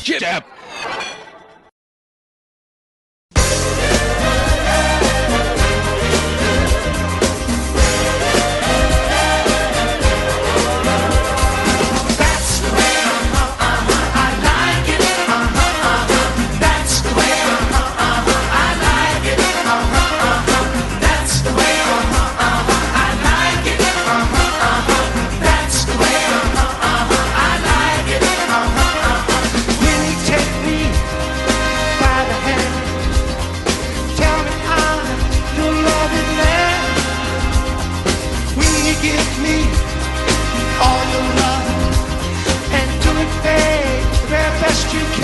Jab. Give me all your love and do it, babe, the very best you can.